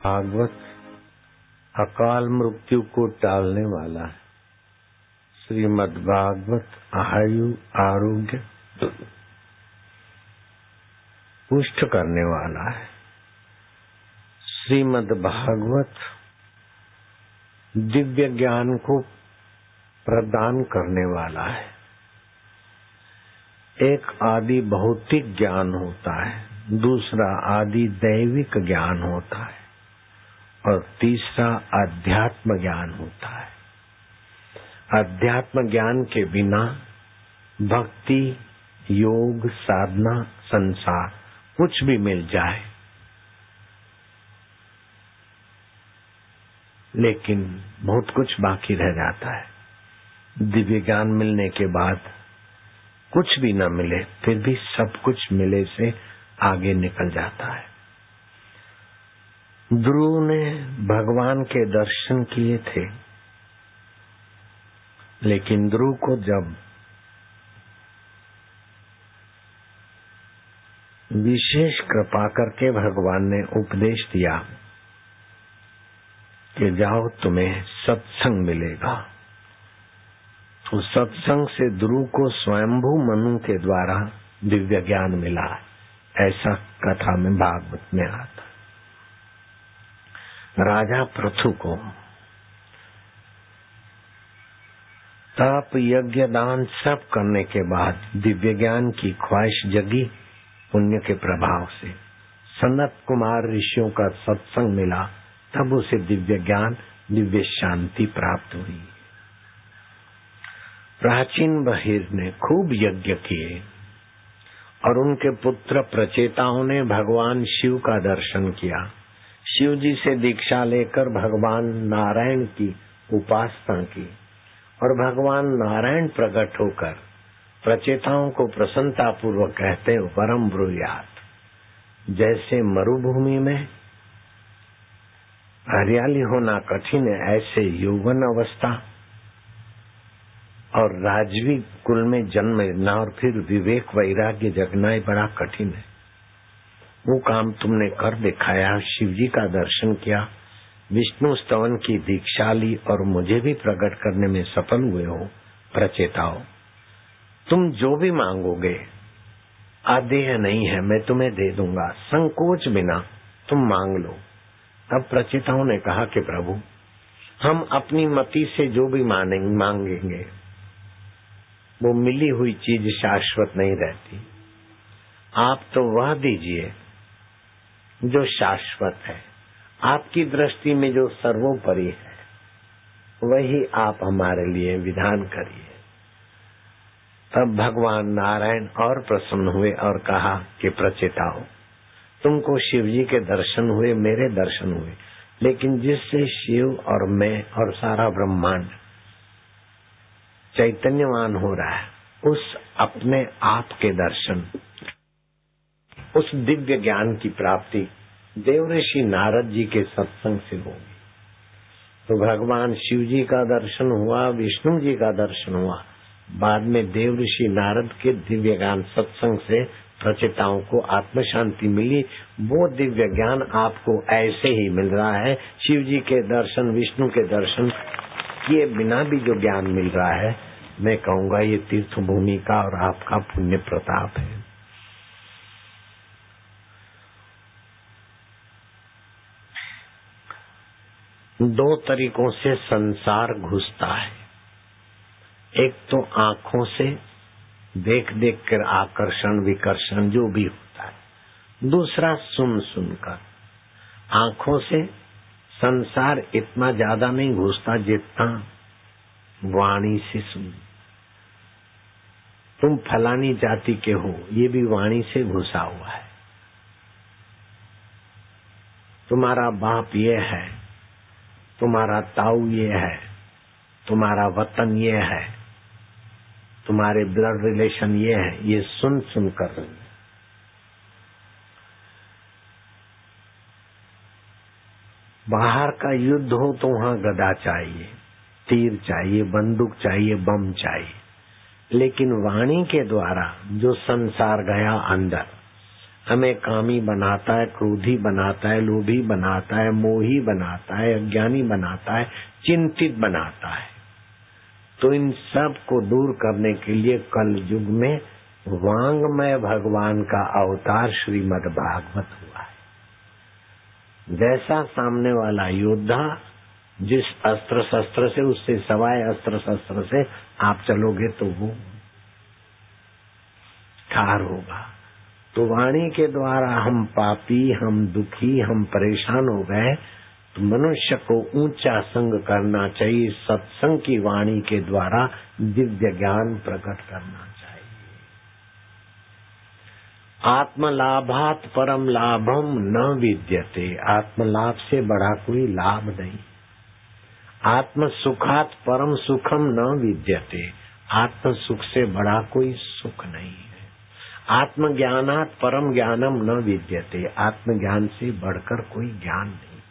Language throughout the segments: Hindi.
भागवत अकाल मृत्यु को टालने वाला है। श्रीमद् भागवत आयु आरोग्य पुष्ट करने वाला है। श्रीमद् भागवत दिव्य ज्ञान को प्रदान करने वाला है। एक आदि भौतिक ज्ञान होता है, दूसरा आदि दैविक ज्ञान होता है और तीसरा अध्यात्म ज्ञान होता है। अध्यात्म ज्ञान के बिना भक्ति, योग, साधना, संसार कुछ भी मिल जाए, लेकिन बहुत कुछ बाकी रह जाता है। दिव्य ज्ञान मिलने के बाद कुछ भी न मिले, फिर भी सब कुछ मिले से आगे निकल जाता है। ध्रुव ने भगवान के दर्शन किए थे, लेकिन ध्रुव को जब विशेष कृपा करके भगवान ने उपदेश दिया कि जाओ तुम्हें सत्संग मिलेगा, तो सत्संग से ध्रुव को स्वयंभू मनु के द्वारा दिव्य ज्ञान मिला। ऐसा कथा में भागवत में आता। राजा पृथु को तप, यज्ञ, दान सब करने के बाद दिव्य ज्ञान की ख्वाहिश जगी। पुण्य के प्रभाव से सनत कुमार ऋषियों का सत्संग मिला, तब उसे दिव्य ज्ञान, दिव्य शांति प्राप्त हुई। प्राचीन बहिर ने खूब यज्ञ किए और उनके पुत्र प्रचेताओं ने भगवान शिव का दर्शन किया। शिव जी से दीक्षा लेकर भगवान नारायण की उपासना की और भगवान नारायण प्रकट होकर प्रचेताओं को प्रसन्नता पूर्वक कहते परम ब्रूयात। जैसे मरुभूमि में हरियाली होना कठिन है, ऐसे यौवन अवस्था और राजवी कुल में जन्म लेना और फिर विवेक वैराग्य जगना ही बड़ा कठिन है। वो काम तुमने कर दिखाया। शिव जी का दर्शन किया, विष्णु स्तवन की दीक्षा ली और मुझे भी प्रकट करने में सफल हुए हो। प्रचेताओ, तुम जो भी मांगोगे आदेय नहीं है, मैं तुम्हें दे दूंगा, संकोच बिना तुम मांग लो। तब प्रचेताओं ने कहा कि प्रभु, हम अपनी मति से जो भी मांगेंगे वो मिली हुई चीज शाश्वत नहीं रहती। आप तो वह दीजिए जो शाश्वत है, आपकी दृष्टि में जो सर्वोपरि है, वही आप हमारे लिए विधान करिए। तब भगवान नारायण और प्रसन्न हुए और कहा कि प्रचेताओ, तुमको शिव जी के दर्शन हुए, मेरे दर्शन हुए, लेकिन जिससे शिव और मैं और सारा ब्रह्मांड चैतन्यवान हो रहा है, उस अपने आप के दर्शन, उस दिव्य ज्ञान की प्राप्ति देवऋषि नारद जी के सत्संग से होगी। तो भगवान शिव जी का दर्शन हुआ, विष्णु जी का दर्शन हुआ, बाद में देवऋषि नारद के दिव्य ज्ञान सत्संग से प्रचेताओं को आत्म शांति मिली। वो दिव्य ज्ञान आपको ऐसे ही मिल रहा है। शिव जी के दर्शन, विष्णु के दर्शन किए बिना भी जो ज्ञान मिल रहा है, मैं कहूँगा ये तीर्थ भूमि का और आपका पुण्य प्रताप है। दो तरीकों से संसार घुसता है। एक तो आंखों से देख देख कर आकर्षण विकर्षण जो भी होता है, दूसरा सुन सुनकर। आंखों से संसार इतना ज्यादा नहीं घुसता जितना वाणी से सुन। तुम फलानी जाति के हो, ये भी वाणी से घुसा हुआ है। तुम्हारा बाप ये है, तुम्हारा ताऊ ये है, तुम्हारा वतन ये है, तुम्हारे ब्लड रिलेशन ये है, ये सुन सुनकर। बाहर का युद्ध हो तो वहां गदा चाहिए, तीर चाहिए, बंदूक चाहिए, बम चाहिए, लेकिन वाणी के द्वारा जो संसार गया अंदर, हमें कामी बनाता है, क्रोधी बनाता है, लोभी बनाता है, मोही बनाता है, अज्ञानी बनाता है, चिंतित बनाता है। तो इन सब को दूर करने के लिए कल युग में वांगमय भगवान का अवतार श्रीमद् भागवत हुआ है। जैसा सामने वाला योद्धा जिस अस्त्र शस्त्र से, उससे सवाए अस्त्र शस्त्र से आप चलोगे तो वो ठार होगा। तो वाणी के द्वारा हम पापी, हम दुखी, हम परेशान हो गए, तो मनुष्य को ऊंचा संग करना चाहिए। सत्संग की वाणी के द्वारा दिव्य ज्ञान प्रकट करना चाहिए। आत्मलाभात परम लाभम न विद्यते। आत्मलाभ से बड़ा कोई लाभ नहीं। आत्म सुखात परम सुखम न विद्यते। आत्म सुख से बड़ा कोई सुख नहीं है। आत्मज्ञानात परम ज्ञानम न विद्यते। आत्मज्ञान से बढ़कर कोई ज्ञान नहीं।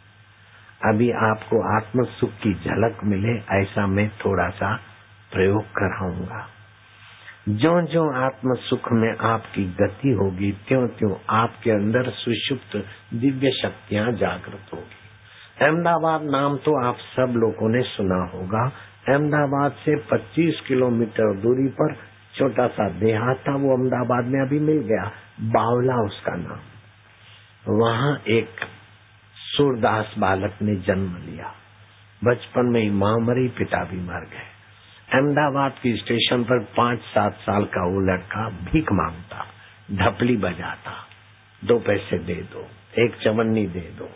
अभी आपको आत्म सुख की झलक मिले ऐसा मैं थोड़ा सा प्रयोग कराऊंगा। जो जो आत्म सुख में आपकी गति होगी, त्यों त्यों आपके अंदर सुषुप्त दिव्य शक्तियां जागृत होगी। अहमदाबाद नाम तो आप सब लोगों ने सुना होगा। अहमदाबाद से 25 किलोमीटर दूरी पर छोटा सा देहात था, वो अहमदाबाद में अभी मिल गया, बावला उसका नाम। वहाँ एक सूरदास बालक ने जन्म लिया। बचपन में ही माँ मरी, पिता भी मर गए। अहमदाबाद की स्टेशन पर 5-7 साल का वो लड़का भीख मांगता, ढपली बजाता, 2 पैसे दे दो, 1 चवन्नी दे दो।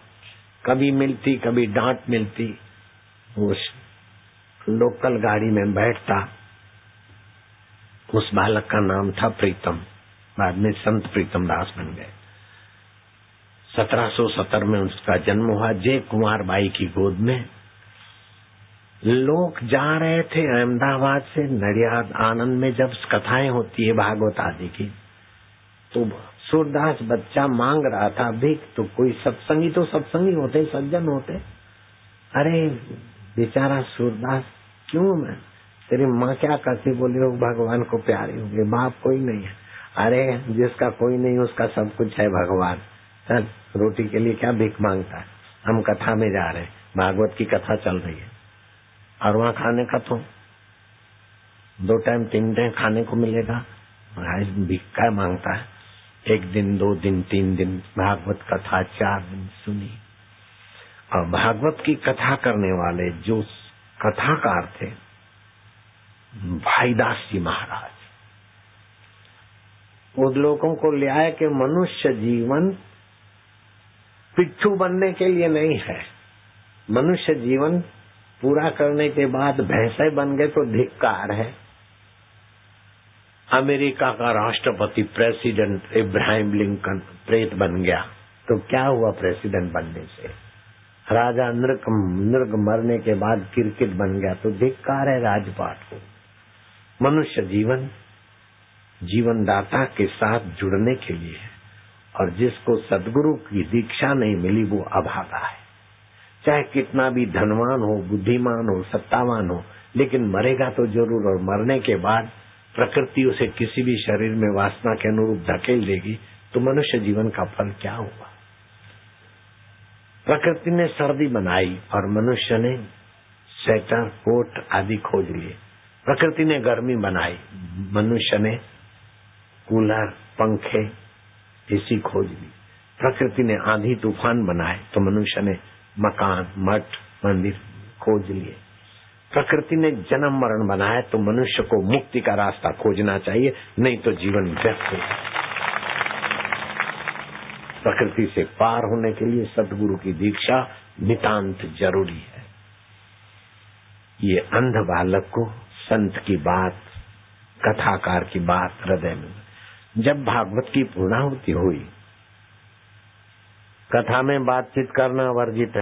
कभी मिलती, कभी डांट मिलती। उस लोकल गाड़ी में बैठता। उस बालक का नाम था प्रीतम। बाद में संत प्रीतम दास बन गए। 1770 में उसका जन्म हुआ जय कुमार बाई की गोद में। लोग जा रहे थे अहमदाबाद से नडियाद आनंद में, जब कथाएं होती है भागवत आदि की, तो सूरदास बच्चा मांग रहा था भीख। तो कोई सत्संगी, तो सत्संगी होते, सज्जन होते। अरे बेचारा सूरदास, क्यों मैं, तेरी माँ क्या करती? बोली वो भगवान को प्यारी होगी। बाप कोई नहीं है। अरे जिसका कोई नहीं उसका सब कुछ है भगवान। चल रोटी के लिए क्या भीख मांगता है? हम कथा में जा रहे हैं, भागवत की कथा चल रही है, और वहाँ खाने का तो 2 टाइम 3 टाइम खाने को मिलेगा। भीख क्या मांगता है? 1 दिन 2 दिन 3 दिन भागवत कथा 4 दिन सुनी। और भागवत की कथा करने वाले जो कथाकार थे भाईदास जी महाराज, उन लोगों को ले आए कि मनुष्य जीवन पिट्ठू बनने के लिए नहीं है। मनुष्य जीवन पूरा करने के बाद भैंसे बन गए तो धिक्कार है। अमेरिका का राष्ट्रपति प्रेसिडेंट इब्राहिम लिंकन प्रेत बन गया, तो क्या हुआ प्रेसिडेंट बनने से? राजा नृग मरने के बाद क्रिकेट बन गया, तो धिक्कार है राजपाट को। मनुष्य जीवन जीवनदाता के साथ जुड़ने के लिए है, और जिसको सदगुरु की दीक्षा नहीं मिली वो अभागा है। चाहे कितना भी धनवान हो, बुद्धिमान हो, सत्तावान हो, लेकिन मरेगा तो जरूर। और मरने के बाद प्रकृति उसे किसी भी शरीर में वासना के अनुरूप धकेल देगी, तो मनुष्य जीवन का फल क्या हुआ? प्रकृति ने सर्दी बनाई और मनुष्य ने स्वेटर कोट आदि खोज लिए। प्रकृति ने गर्मी बनाई, मनुष्य ने कूलर पंखे एसी खोज ली। प्रकृति ने आंधी तूफान बनाए, तो मनुष्य ने मकान मठ मंदिर खोज लिए। प्रकृति ने जन्म मरण बनाया, तो मनुष्य को मुक्ति का रास्ता खोजना चाहिए, नहीं तो जीवन व्यर्थ हो। प्रकृति से पार होने के लिए सद्गुरु की दीक्षा नितांत जरूरी है। ये अंध बालक को संत की बात, कथाकार की बात हृदय में। जब भागवत की पूर्णाहुति हुई, कथा में बातचीत करना वर्जित है।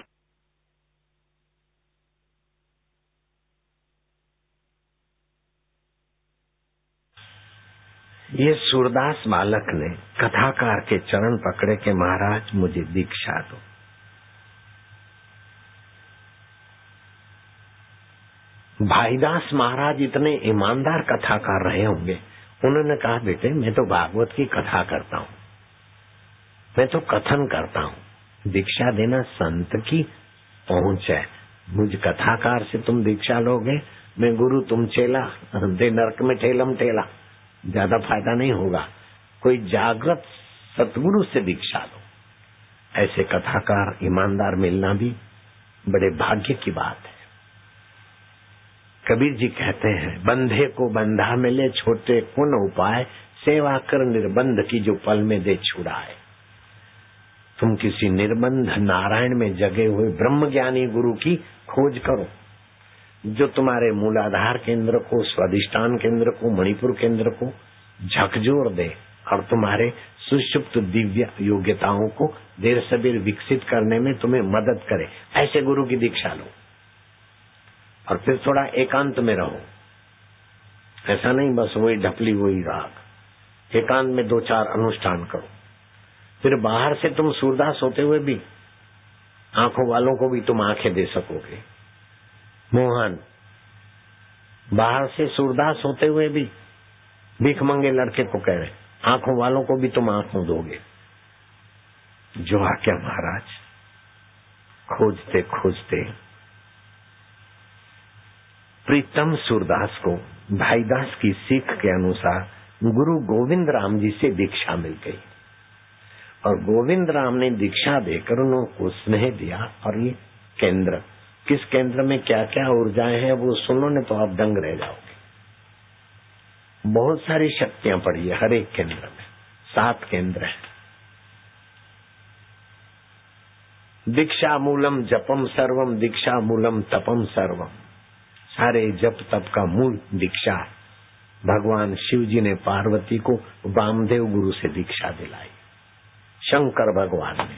ये सूरदास बालक ने कथाकार के चरण पकड़े के महाराज मुझे दीक्षा दो। भाईदास महाराज इतने ईमानदार कथाकार रहे होंगे, उन्होंने कहा बेटे मैं तो भागवत की कथा करता हूँ, मैं तो कथन करता हूँ, दीक्षा देना संत की पहुंच है। मुझ कथाकार से तुम दीक्षा लोगे, मैं गुरु तुम चेला, दे नरक में ठेलम ठेला, ज्यादा फायदा नहीं होगा। कोई जागृत सतगुरु से दीक्षा लो। ऐसे कथाकार ईमानदार मिलना भी बड़े भाग्य की बात है। कबीर जी कहते हैं, बंधे को बंधा मिले छोटे को न उपाय, सेवा कर निर्बंध की जो पल में दे छुड़ाए। तुम किसी निर्बंध नारायण में जगे हुए ब्रह्म ज्ञानी गुरु की खोज करो, जो तुम्हारे मूलाधार केंद्र को, स्वादिष्ठान केंद्र को, मणिपुर केंद्र को झकझोर दे और तुम्हारे सुषुप्त दिव्य योग्यताओं को देर सबेर विकसित करने में तुम्हें मदद करे। ऐसे गुरु की दीक्षा लो और फिर थोड़ा एकांत में रहो। ऐसा नहीं बस वही ढपली वही राग। एकांत में 2-4 अनुष्ठान करो। फिर बाहर से तुम सूरदास होते हुए भी आंखों वालों को भी तुम आंखें दे सकोगे। मोहन, बाहर से सूरदास होते हुए भी भीख मंगे लड़के को कह रहे, आंखों वालों को भी तुम आंखों दोगे। जो आज्ञा महाराज। खोजते खोजते प्रीतम सूरदास को भाईदास की सीख के अनुसार गुरु गोविंद राम जी से दीक्षा मिल गई और गोविंद राम ने दीक्षा देकर उनको स्नेह दिया। और ये केंद्र, किस केंद्र में क्या क्या ऊर्जाएं हैं वो सुनो ने तो आप दंग रह जाओगे। बहुत सारी शक्तियां पड़ी है हर एक केंद्र में। 7 केंद्र है। दीक्षा मूलम जपम सर्वम, दीक्षा मूलम तपम सर्वम। सारे जप तप का मूल दीक्षा। भगवान शिव जी ने पार्वती को वामदेव गुरु से दीक्षा दिलाई, शंकर भगवान ने।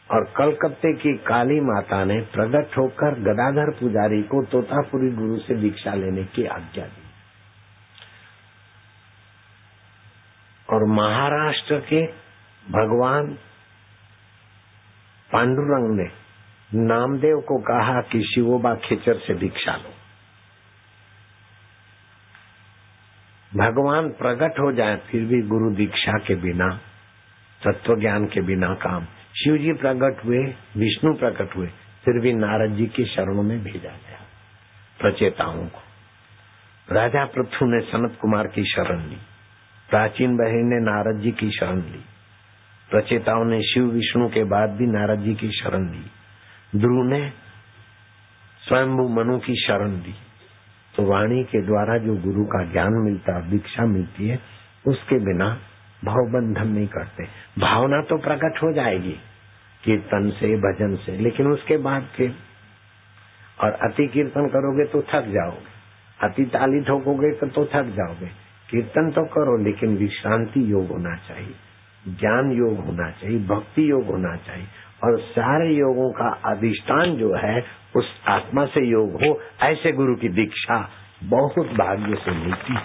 और कलकत्ते की काली माता ने प्रकट होकर गदाधर पुजारी को तोतापुरी गुरु से दीक्षा लेने की आज्ञा दी। और महाराष्ट्र के भगवान पांडुरंग ने नामदेव को कहा कि शिवोबा खेचर से दीक्षा लो। भगवान प्रकट हो जाए फिर भी गुरु दीक्षा के बिना, तत्व ज्ञान के बिना काम। शिव जी प्रकट हुए, विष्णु प्रकट हुए, फिर भी नारद जी की शरणों में भेजा गया प्रचेताओं को। राजा पृथु ने सनत कुमार की शरण ली, प्राचीन बहन ने नारद जी की शरण ली, प्रचेताओं ने शिव विष्णु के बाद भी नारद जी की शरण ली, ध्रुव ने स्वयंभू मनु की शरण ली। तो वाणी के द्वारा जो गुरु का ज्ञान मिलता, दीक्षा मिलती है, उसके बिना भावबंधन नहीं करते। भावना तो प्रकट हो जाएगी कीर्तन से, भजन से, लेकिन उसके बाद फिर और अति कीर्तन करोगे तो थक जाओगे, अति ताली ठोकोगे तो थक जाओगे। कीर्तन तो करो लेकिन विश्रांति योग होना चाहिए, ज्ञान योग होना चाहिए, भक्ति योग होना चाहिए। और सारे योगों का अधिष्ठान जो है उस आत्मा से योग हो। ऐसे गुरु की दीक्षा बहुत भाग्य से मिलती।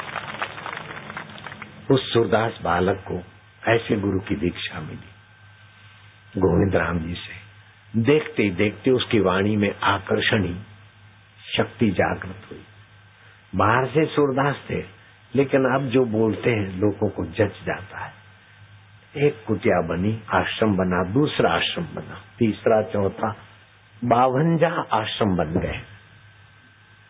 उस सूरदास बालक को ऐसे गुरु की दीक्षा मिली गोविंद राम जी से। देखते ही देखते उसकी वाणी में आकर्षणी शक्ति जागृत हुई। बाहर से सूरदास थे लेकिन अब जो बोलते हैं लोगों को जच जाता है। एक कुटिया बनी, आश्रम बना, दूसरा आश्रम बना, तीसरा, चौथा, 52 आश्रम बन गए।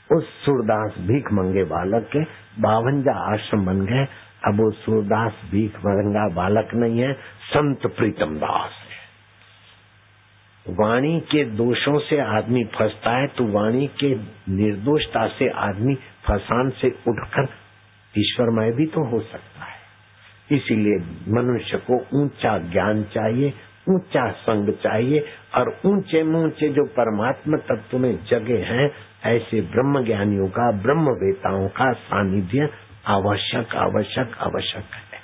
उस सूरदास भीख मंगे बालक के 52 आश्रम बन गए। अब वो सूरदास भीख मंगा बालक नहीं है, संत प्रीतम दास है। वाणी के दोषों से आदमी फंसता है तो वाणी के निर्दोषता से आदमी फसान से उठकर ईश्वरमय भी तो हो सकता है। इसीलिए मनुष्य को ऊंचा ज्ञान चाहिए, ऊंचा संग चाहिए और ऊंचे ऊंचे जो परमात्मा तत्व में जगे हैं ऐसे ब्रह्म ज्ञानियों का, ब्रह्म वेताओं का सानिध्य आवश्यक आवश्यक आवश्यक है।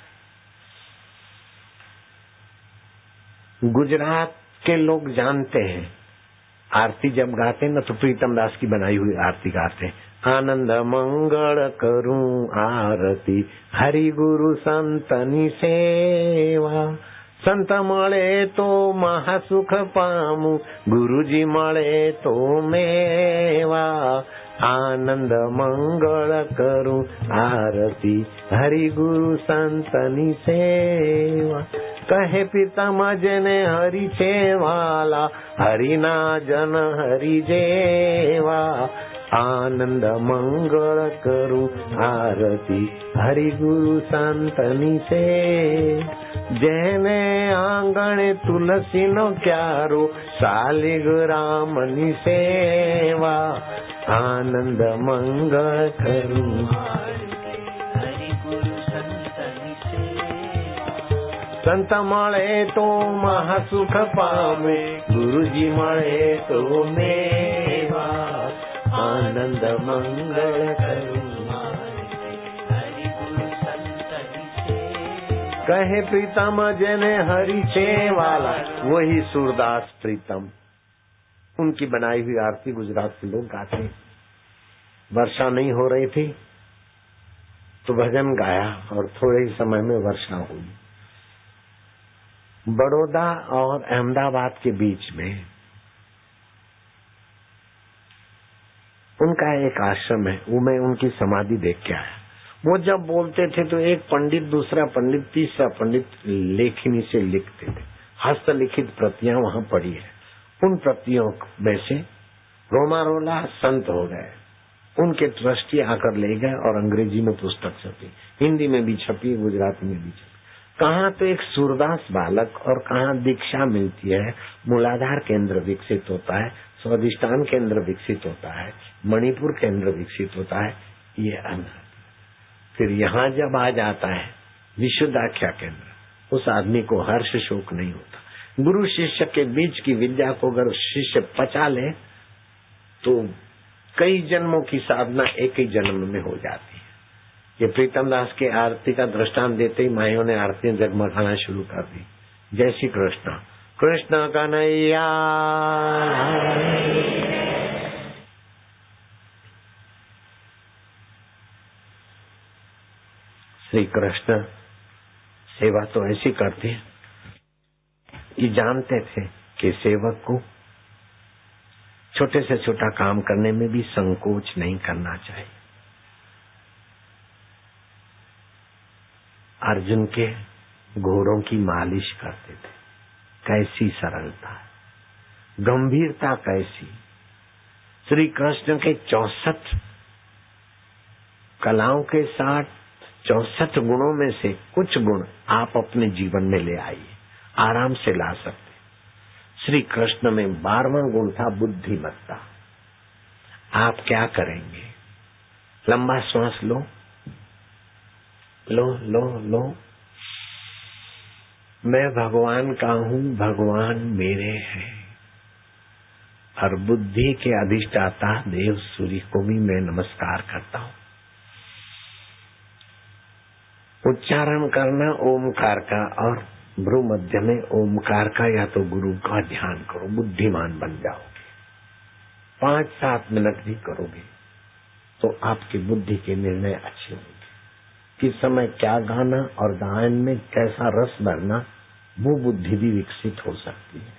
गुजरात के लोग जानते हैं, आरती जब गाते न तो प्रीतम दास की बनाई हुई आरती गाते हैं। आनंद मंगल करूं आरती, हरि गुरु संतनी सेवा, संत मळे तो महासुख पामू, गुरुजी मळे तो मेवा। आनंद मंगल करूं आरती, हरि गुरु संतनी सेवा, કહે પિતામાં જેને હરિ છે વાલા, હરિના જન હરિ જેવા, આનંદ મંગળ કરું આરતી, હરિ ગુરુ શાંતની છે, જેને આંગણે તુલસી નો ક્યારો, શાલિગ રામની સેવા, આનંદ મંગળ કરું. સંત મળે તો મહાસુખ પામે, ગુરુજી મળે તો મેવા, આનંદ મંગળ કરું. कहे प्रीतम जने हरि छे वाला, वही सूरदास प्रीतम. उनकी बनाई हुई आरती गुजरात के लोग गाते. वर्षा नहीं हो रही थी तो भजन गाया और थोड़े ही समय में वर्षा हुई. बड़ौदा और अहमदाबाद के बीच में उनका एक आश्रम है, वो मैं उनकी समाधि देख के आया. वो जब बोलते थे तो एक पंडित, दूसरा पंडित, तीसरा पंडित लेखनी से लिखते थे. हस्तलिखित प्रतियां वहां पड़ी है. उन प्रतियों में से रोमारोला संत हो गए. उनके ट्रस्टी आकर ले गए और अंग्रेजी में पुस्तक छपी, हिंदी में भी छपी, गुजराती में भी छपी. कहाँ तो एक सूरदास बालक और कहाँ दीक्षा मिलती है. मूलाधार केंद्र विकसित होता है, स्वाधिष्ठान केंद्र विकसित होता है, मणिपुर केंद्र विकसित होता है. ये अनाथ. फिर यहाँ जब आ जाता है विशुद्धाख्या केंद्र, उस आदमी को हर्ष शोक नहीं होता. गुरु शिष्य के बीच की विद्या को अगर शिष्य पचा ले तो कई जन्मों की साधना एक ही जन्म में हो जाती है. ये प्रीतम दास के आरती का दृष्टांत देते ही माइयों ने आरती जगमगाना शुरू कर दी. जय श्री कृष्ण. कृष्ण कन्हैया. श्री कृष्ण सेवा तो ऐसी करते हैं कि जानते थे कि सेवक को छोटे से छोटा काम करने में भी संकोच नहीं करना चाहिए. अर्जुन के घोड़ों की मालिश करते थे. कैसी सरलता, गंभीरता कैसी. श्री कृष्ण के 64 कलाओं के साथ 64 गुणों में से कुछ गुण आप अपने जीवन में ले आइए, आराम से ला सकते. श्री कृष्ण में 12वां गुण था बुद्धिमत्ता. आप क्या करेंगे? लंबा श्वास लो, लो लो लो. मैं भगवान का हूँ, भगवान मेरे हैं. और बुद्धि के अधिष्ठाता देव सूर्य को भी मैं नमस्कार करता हूँ. उच्चारण करना ओमकार का और भ्रू मध्य में ओमकार का या तो गुरु का ध्यान करो, बुद्धिमान बन जाओगे. 5-7 मिनट भी करोगे तो आपकी बुद्धि के निर्णय अच्छे होंगे. किस समय क्या गाना और गायन में कैसा रस भरना, वो बुद्धि भी विकसित हो सकती है.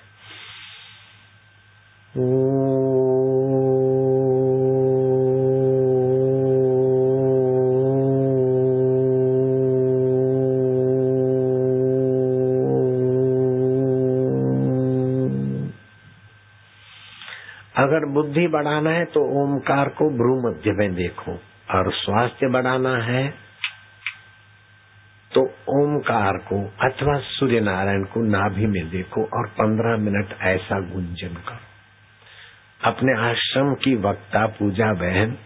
अगर बुद्धि बढ़ाना है तो ओमकार को भ्रू मध्य में देखो, और स्वास्थ्य बढ़ाना है तो ओमकार को अथवा सूर्य नारायण को नाभि में देखो और 15 मिनट ऐसा गुंजन करो. अपने आश्रम की वक्ता पूजा बहन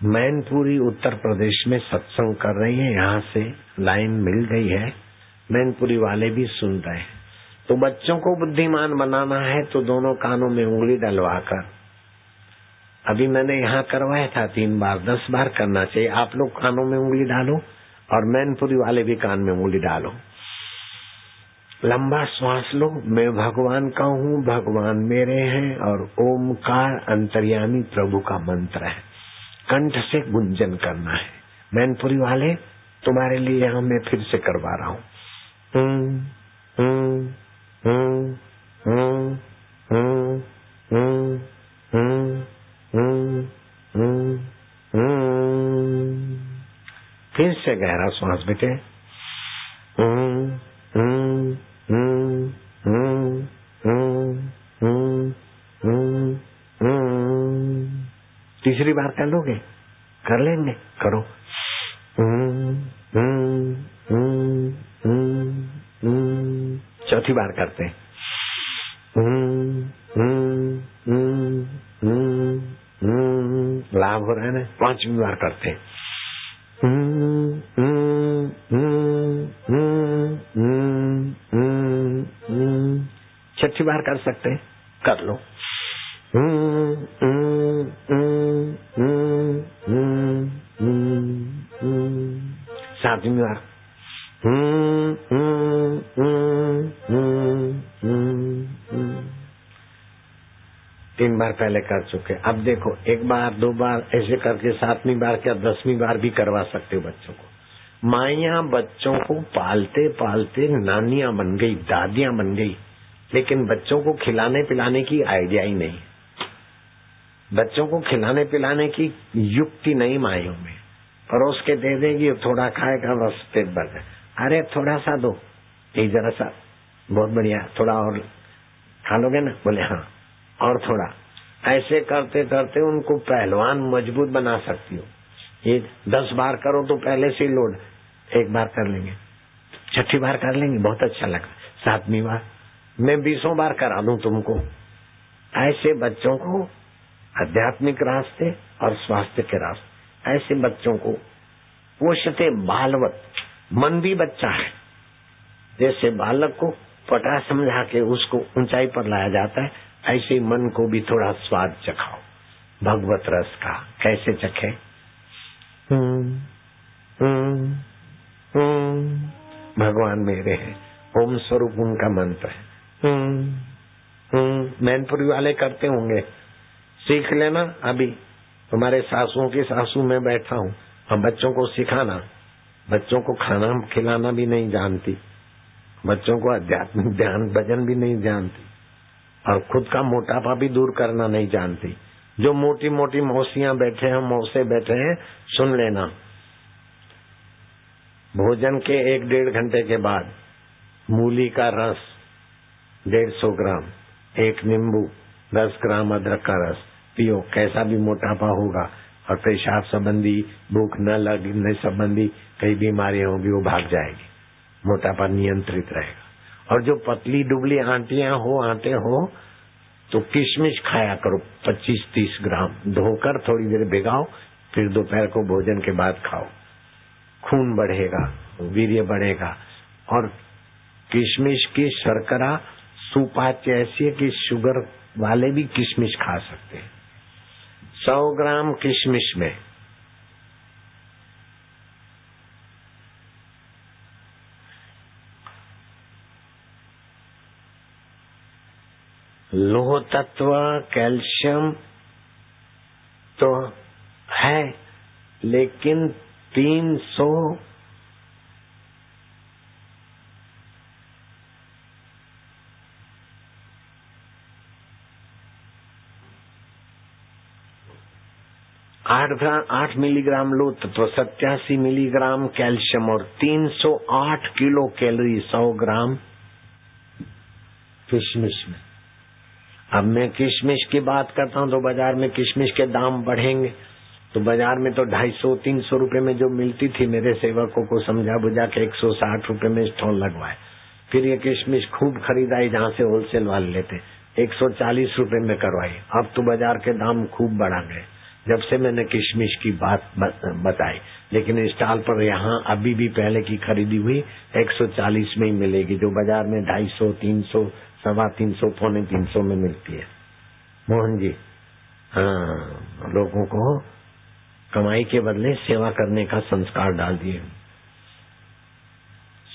मैनपुरी उत्तर प्रदेश में सत्संग कर रही है. यहाँ से लाइन मिल गई है, मैनपुरी वाले भी सुन रहे हैं. तो बच्चों को बुद्धिमान बनाना है तो दोनों कानों में उंगली डलवाकर, अभी मैंने यहाँ करवाया था 3 बार, 10 बार करना चाहिए. आप लोग कानों में उंगली डालो और मैनपुरी वाले भी कान में उंगली डालो. लंबा श्वास लो. मैं भगवान का हूँ, भगवान मेरे हैं. और ओमकार अंतर्यामी प्रभु का मंत्र है, कंठ से गुंजन करना है. मैनपुरी वाले तुम्हारे लिए यहाँ मैं फिर से करवा रहा हूँ. फिर से गहरा श्वास बेटे. तीसरी बार कर लोगे? कर लेंगे, करो। चौथी बार करते हैं। लाभ हो रहा है ना। पांचवी बार करते हैं। छठी बार कर सकते हैं, कर लो। सातवीं बार तीन बार पहले कर चुके। अब देखो, एक बार दो बार ऐसे करके सातवीं बार क्या 10वीं बार भी करवा सकते हो बच्चों को। माइया बच्चों को पालते पालते नानियां बन गई, दादियां बन गई, लेकिन बच्चों को खिलाने पिलाने की आइडिया ही नहीं। बच्चों को खिलाने पिलाने की युक्ति नहीं माइयों में। परोस के दे देगी, थोड़ा खाएगा, बस पेट भर गया। अरे थोड़ा सा दो, एक जरा सा, बहुत बढ़िया, थोड़ा और खा लोगे ना? बोले हाँ, और थोड़ा। ऐसे करते करते उनको पहलवान मजबूत बना सकती हो। ये 10 बार करो तो पहले से लोड, एक बार कर लेंगे, छठी बार कर लेंगे, बहुत अच्छा लगा। सातवीं बार मैं 20 बार करा दूं तुमको। ऐसे बच्चों को आध्यात्मिक रास्ते और स्वास्थ्य के रास्ते, ऐसे बच्चों को पोषते बालवत। मन भी बच्चा है, जैसे बालक को पटा समझा के उसको ऊंचाई पर लाया जाता है, ऐसे मन को भी थोड़ा स्वाद चखाओ भगवत रस का। कैसे चखे? भगवान मेरे हैं, ओम स्वरूप उनका मंत्र है। मैनपुरी वाले करते होंगे, सीख लेना। अभी तुम्हारे सासुओं की सासू में बैठा हूँ, अब बच्चों को सिखाना। बच्चों को खाना खिलाना भी नहीं जानती, बच्चों को आध्यात्मिक ध्यान भजन भी नहीं जानती, और खुद का मोटापा भी दूर करना नहीं जानती। जो मोटी मोटी मौसियां बैठे हैं, मौसे बैठे हैं, सुन लेना। भोजन के 1-1.5 घंटे के बाद मूली का रस 150 ग्राम, 1 नींबू, 10 ग्राम अदरक का रस पियो। कैसा भी मोटापा होगा और पेशाब संबंधी, भूख न लगने संबंधी कई बीमारी होगी, वो भाग जाएगी, मोटापा नियंत्रित रहेगा। और जो पतली दुबली आंटियां हो, आटे हो, तो किशमिश खाया करो 25-30 ग्राम, धोकर थोड़ी देर भिगाओ, फिर दोपहर को भोजन के बाद खाओ। खून बढ़ेगा, वीर्य बढ़ेगा। और किशमिश की शर्करा सुपाच्य ऐसी है कि शुगर वाले भी किशमिश खा सकते हैं। 100 ग्राम किशमिश में लोह तत्व, कैल्शियम तो है, लेकिन 300 8 मिलीग्राम लोह तत्व, 87 मिलीग्राम कैल्शियम और 308 किलो कैलोरी 100 ग्राम किशमिश में। अब मैं किशमिश की बात करता हूँ तो बाजार में किशमिश के दाम बढ़ेंगे, तो बाजार में तो 250-300 रुपए में जो मिलती थी, मेरे सेवकों को समझा बुझा के 160 रुपए में स्टॉल लगवाए। फिर ये किशमिश खूब खरीदाई, जहाँ से होलसेल वाले लेते, 140 रुपए में करवाई। अब तो बाजार के दाम खूब बढ़ा गए जब से मैंने किशमिश की बात बताई। लेकिन स्टॉल पर यहाँ अभी भी पहले की खरीदी हुई 140 में ही मिलेगी, जो बाजार में 250, 300, 325, 350 में मिलती है। मोहन जी, हाँ, लोगों को कमाई के बदले सेवा करने का संस्कार डाल दिए।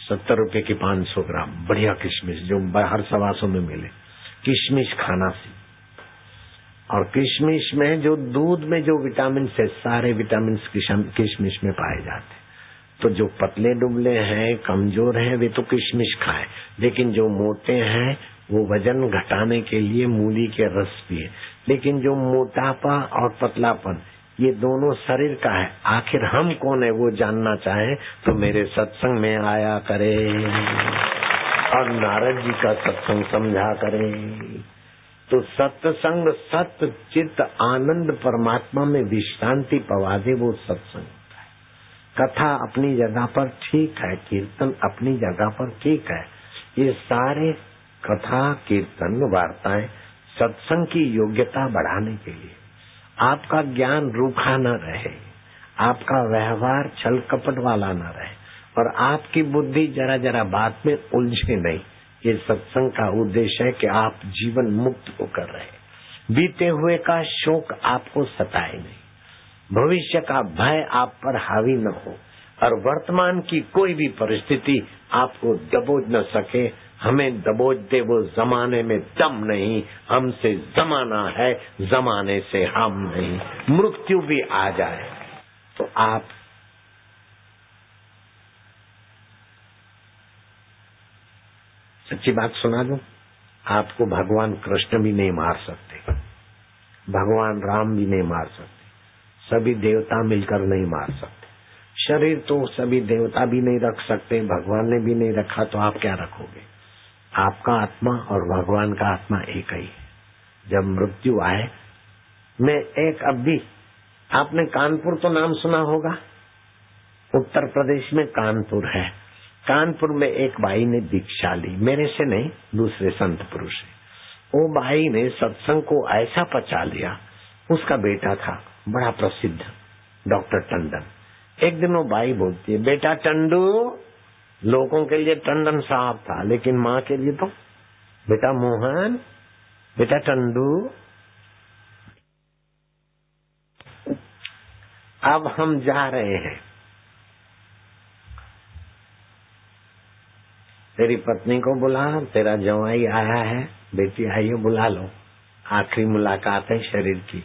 70 रुपए की 500 ग्राम बढ़िया किशमिश, जो हर 125 में मिले। किशमिश खाना सी, और किशमिश में जो दूध में जो विटामिन है, सारे विटामिन किशमिश में पाए जाते हैं। तो जो पतले दुबले हैं, कमजोर हैं, वे तो किशमिश खाएं, लेकिन जो मोटे हैं वो वजन घटाने के लिए मूली के रस पिए। लेकिन जो मोटापा और पतलापन, ये दोनों शरीर का है। आखिर हम कौन है वो जानना चाहे तो मेरे सत्संग में आया करे और नारद जी का सत्संग समझा करे। तो सत्संग सत्य चित्त आनंद परमात्मा में विश्रांति पवा दे वो सत्संग होता है। कथा अपनी जगह पर ठीक है, कीर्तन अपनी जगह पर ठीक है। ये सारे कथा कीर्तन वार्ताएं सत्संग की योग्यता बढ़ाने के लिए, आपका ज्ञान रूखा न रहे, आपका व्यवहार छल कपट वाला न रहे और आपकी बुद्धि जरा जरा बात में उलझे नहीं। ये सत्संग का उद्देश्य है कि आप जीवन मुक्त होकर रहे, बीते हुए का शोक आपको सताए नहीं, भविष्य का भय आप पर हावी न हो और वर्तमान की कोई भी परिस्थिति आपको दबोच न सके। हमें दबोच दे वो जमाने में दम नहीं, हमसे जमाना है, जमाने से हम नहीं। मृत्यु भी आ जाए तो आप सच्ची बात सुना दूं, आपको भगवान कृष्ण भी नहीं मार सकते, भगवान राम भी नहीं मार सकते, सभी देवता मिलकर नहीं मार सकते। शरीर तो सभी देवता भी नहीं रख सकते, भगवान ने भी नहीं रखा, तो आप क्या रखोगे? आपका आत्मा और भगवान का आत्मा एक ही है। जब मृत्यु आए, मैं एक अवधि, आपने कानपुर तो नाम सुना होगा, उत्तर प्रदेश में कानपुर है। कानपुर में एक बाई ने दीक्षा ली, मेरे से नहीं, दूसरे संत पुरुष से। वो बाई ने सत्संग को ऐसा पचा लिया, उसका बेटा था बड़ा प्रसिद्ध डॉक्टर टंडन। एक दिन वो बाई बोलती है, बेटा टंडू, लोगों के लिए टंडन साहब था, लेकिन माँ के लिए तो बेटा मोहन, बेटा टंडू। अब हम जा रहे हैं, तेरी पत्नी को बुला, तेरा जवाई आया है, बेटी आई है, बुला लो, आखिरी मुलाकात है शरीर की।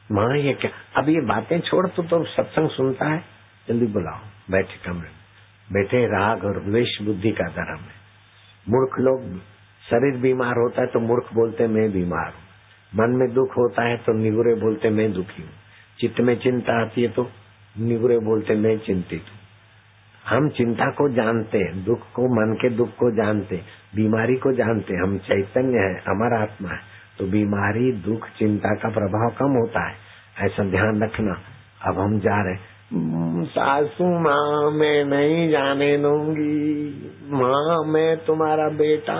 माँ ये क्या, अब ये बातें छोड़, तो सत्संग सुनता है, जल्दी बुलाओ, बैठे कमरे में। बैठे राग और द्वेष बुद्धि का धर्म है। मूर्ख लोग, शरीर बीमार होता है तो मूर्ख बोलते मैं बीमार हूँ, मन में दुख होता है तो निगुरे बोलते मैं दुखी हूँ, चित्त में चिंता आती है तो निगुरे बोलते मैं चिंतित हूँ। हम चिंता को जानते हैं, दुख को, मन के दुख को जानते, बीमारी को जानते, हम चैतन्य है, हमारा आत्मा है, तो बीमारी दुख चिंता का प्रभाव कम होता है, ऐसा ध्यान रखना। अब हम जा रहे, सासू माँ मैं नहीं जाने दूंगी, माँ मैं तुम्हारा बेटा,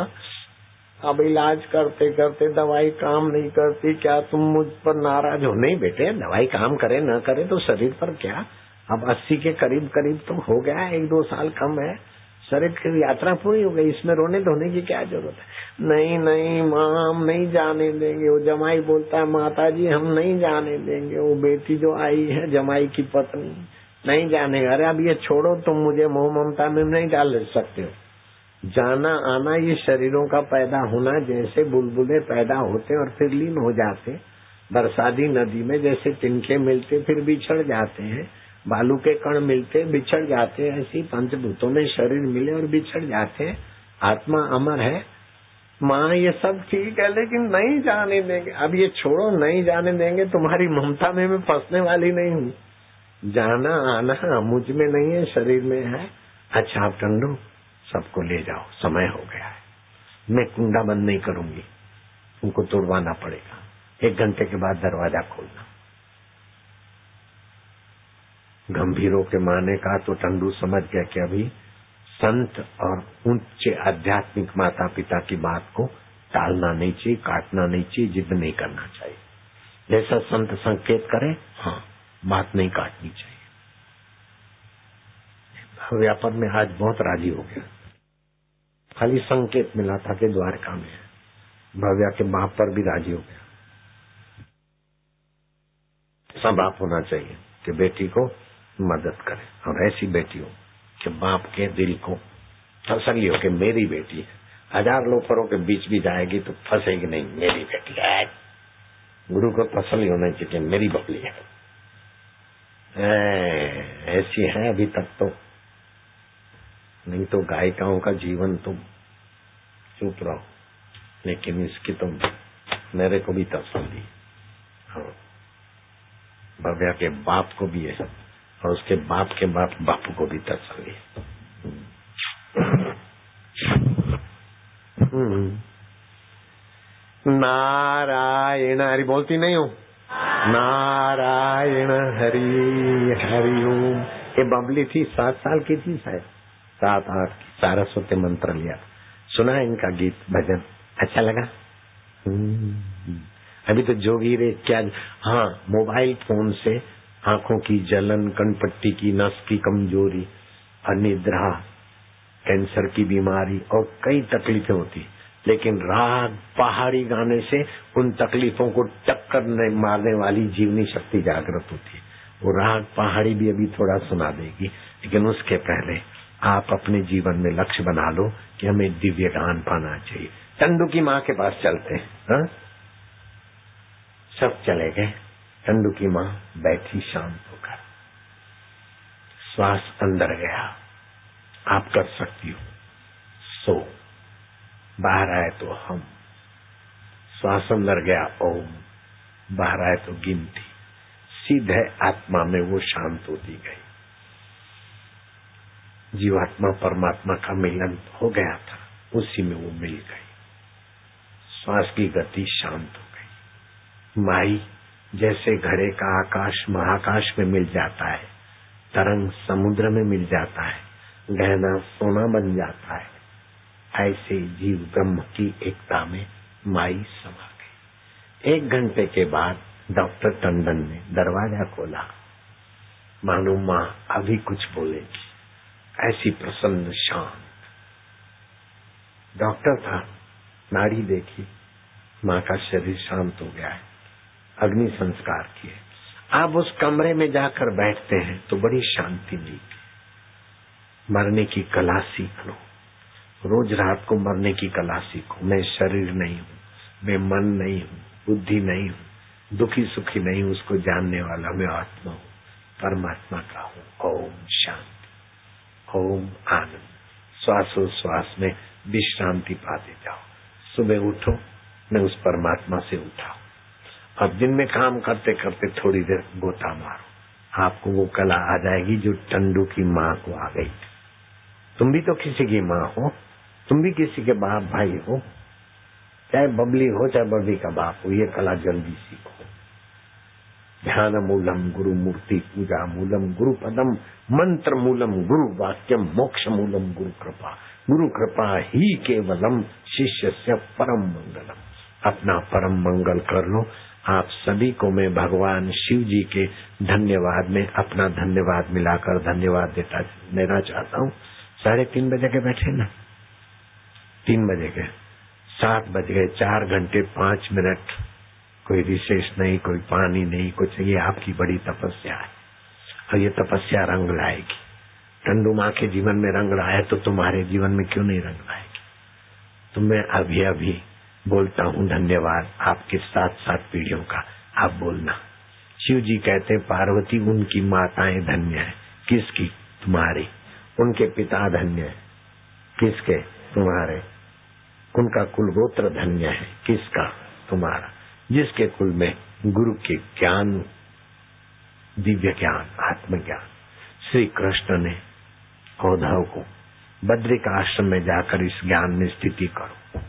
अब इलाज करते करते दवाई काम नहीं करती, क्या तुम मुझ पर नाराज हो? नहीं बेटे, दवाई काम करे न करे तो शरीर पर क्या, अब 80 के करीब करीब तो हो गया है, 1-2 साल कम है, शरीर की यात्रा पूरी हो गई, इसमें रोने धोने की क्या जरूरत है? नहीं नहीं माँ, हम नहीं जाने देंगे। वो जमाई बोलता है, माता जी हम नहीं जाने देंगे, वो बेटी जो आई है जमाई की पत्नी नहीं जाने। अरे अब ये छोड़ो, तुम मुझे मोह ममता में नहीं डाल सकते हो। जाना आना ये शरीरों का पैदा होना, जैसे बुलबुले पैदा होते और फिर लीन हो जाते, बरसाती नदी में जैसे तिनके मिलते फिर बिछड़ जाते हैं, बालू के कण मिलते बिछड़ जाते, ऐसी पंचभूतों में शरीर मिले और बिछड़ जाते। आत्मा अमर है। माँ ये सब ठीक है, लेकिन नहीं जाने देंगे। अब ये छोड़ो, नहीं जाने देंगे, तुम्हारी ममता में मैं फंसने वाली नहीं हूँ। जाना आना मुझ में नहीं है, शरीर में है। अच्छा आप टंडू सबको ले जाओ, समय हो गया है, मैं कुंडा बंद नहीं करूंगी, तुमको तोड़वाना पड़ेगा, 1 घंटे के बाद दरवाजा खोलना। गंभीरों के माने का तो टंडू समझ गया कि अभी संत और उच्च आध्यात्मिक माता पिता की बात को टालना नहीं चाहिए, काटना नहीं चाहिए, जिद नहीं करना चाहिए। जैसा संत संकेत करे, हाँ, बात नहीं काटनी चाहिए। व्यापार में आज बहुत राजी हो गया, खाली संकेत मिला था कि द्वारका में है। भव्या के बाप पर भी राजी हो गया। ऐसा बाप होना चाहिए कि बेटी को मदद करे, और ऐसी बेटी हो कि बाप के दिल को तसल्ली हो कि मेरी बेटी है। 1000 लोफरों के बीच भी जाएगी तो फंसेगी नहीं, मेरी बेटी है। गुरु को तसल्ली होना चाहिए कि मेरी बबली है। ऐसी है अभी तक तो, नहीं तो गायिकाओं का जीवन तो चुप रहो, लेकिन इसकी तो मेरे को भी तसल्ली। हाँ, भव्या के बाप को भी है और उसके बाप के बापू को भी तसल्ली। ना नारायण हरि बोलती नहीं हूँ, नारायण हरि हरि ओम। ये बबली थी, 7 साल की थी शायद, 7-8 की, सारस्वती मंत्र लिया। सुना इनका गीत भजन, अच्छा लगा। अभी तो जोगी रे क्या, हाँ मोबाइल फोन से आंखों की जलन, कनपट्टी की नस की कमजोरी, अनिद्रा, कैंसर की बीमारी और कई तकलीफें होती, लेकिन राग पहाड़ी गाने से उन तकलीफों को टक्कर मारने वाली जीवनी शक्ति जागृत होती है। वो राग पहाड़ी भी अभी थोड़ा सुना देगी, लेकिन उसके पहले आप अपने जीवन में लक्ष्य बना लो कि हमें दिव्य ज्ञान पाना चाहिए। टंडू की माँ के पास चलते हैं, हाँ? सब चले गए। टंडू की माँ बैठी शांत होकर, श्वास अंदर गया, आप कर सकती हो, सो बाहर आए तो हम, श्वास अंदर गया ओम, बाहर आए तो गिनती, सीधे आत्मा में वो शांत होती गई। जीवात्मा परमात्मा का मिलन हो गया था, उसी में वो मिल गई। श्वास की गति शांत हो गई। माई जैसे घड़े का आकाश महाकाश में मिल जाता है, तरंग समुद्र में मिल जाता है, गहना सोना बन जाता है, ऐसे जीव ब्रह्म की एकता में माई समा गई। 1 घंटे के बाद डॉक्टर टंडन ने दरवाजा खोला, मानो माँ अभी कुछ बोलेगी, ऐसी प्रसन्न शांत। डॉक्टर था, नाड़ी देखी, माँ का शरीर शांत हो गया है, अग्नि संस्कार किए। आप उस कमरे में जाकर बैठते हैं तो बड़ी शांति मिलती। मरने की कला सीख लो, रोज रात को मरने की कला सीखो। मैं शरीर नहीं हूँ, मैं मन नहीं हूँ, बुद्धि नहीं हूँ, दुखी सुखी नहीं हूँ, उसको जानने वाला मैं आत्मा हूँ, परमात्मा का हूँ। ओम शांति, ओम आनंद। श्वासोश्वास में विश्रांति पाते जाओ। सुबह उठो, मैं उस परमात्मा से उठाओ। अब दिन में काम करते करते थोड़ी देर गोता मारो, आपको वो कला आ जाएगी जो टंडू की माँ को आ गई। तुम भी तो किसी की माँ हो, तुम भी किसी के बाप भाई हो, चाहे बबली हो चाहे बबली का बाप हो, ये कला जल्दी सीखो। ध्यान मूलम गुरु मूर्ति पूजा मूलम गुरु पदम मंत्र मूलम गुरु वाक्यम मोक्ष मूलम गुरु कृपा ही केवलम शिष्य से परम मंगलम। अपना परम मंगल कर लो। आप सभी को मैं भगवान शिव जी के धन्यवाद में अपना धन्यवाद मिलाकर धन्यवाद देना चाहता हूँ। 3:30 बजे के बैठे ना, 3 बजे के, 7 बज गए, 4 घंटे 5 मिनट, कोई विशेष नहीं, कोई पानी नहीं, कुछ। ये आपकी बड़ी तपस्या है और ये तपस्या रंग लाएगी। टंडू माँ के जीवन में रंग लाए तो तुम्हारे जीवन में क्यों नहीं रंग लाएगी? तो मैं अभी अभी बोलता हूँ धन्यवाद आपके 7 पीढ़ियों का। आप बोलना। शिव जी कहते पार्वती उनकी माताएं धन्य है। किसकी? तुम्हारी। उनके पिता धन्य है। किसके? तुम्हारे। उनका कुल गोत्र धन्य है। किसका? तुम्हारा। जिसके कुल में गुरु के ज्ञान, दिव्य ज्ञान, आत्मज्ञान, श्री कृष्ण ने उद्धव को बद्रिक आश्रम में जाकर इस ज्ञान में स्थिति करो,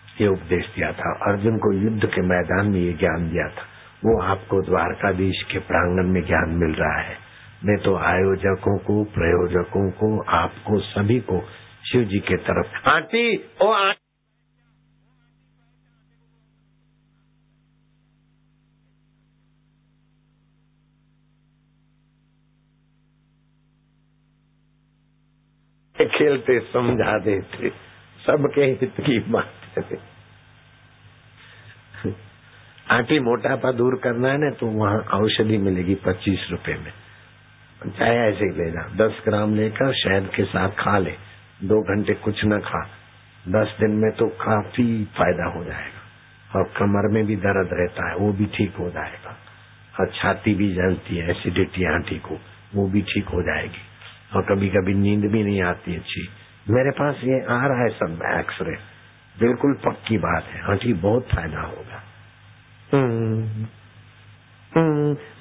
ये उपदेश दिया था। अर्जुन को युद्ध के मैदान में ये ज्ञान दिया था। वो आपको द्वारकाधीश के प्रांगण में ज्ञान मिल रहा है। मैं तो आयोजकों को, प्रयोजकों को, आपको सभी को शिव जी के तरफ। आंटी, ओ आंटी, खेलते समझा देते, सबके हित की बात है। आंटी मोटापा दूर करना है ना तो वहाँ औषधि मिलेगी 25 रुपए में, चाहे ऐसे ही ले जा। 10 ग्राम लेकर शहद के साथ खा ले, 2 घंटे कुछ न खा, 10 दिन में तो काफी फायदा हो जाएगा। और कमर में भी दर्द रहता है वो भी ठीक हो जाएगा, और छाती भी जलती है, एसिडिटी आंटी को, वो भी ठीक हो जाएगी। और कभी कभी नींद भी नहीं आती अच्छी। मेरे पास ये आ रहा है सब एक्सरे, बिल्कुल पक्की बात है आंटी, बहुत फायदा होगा।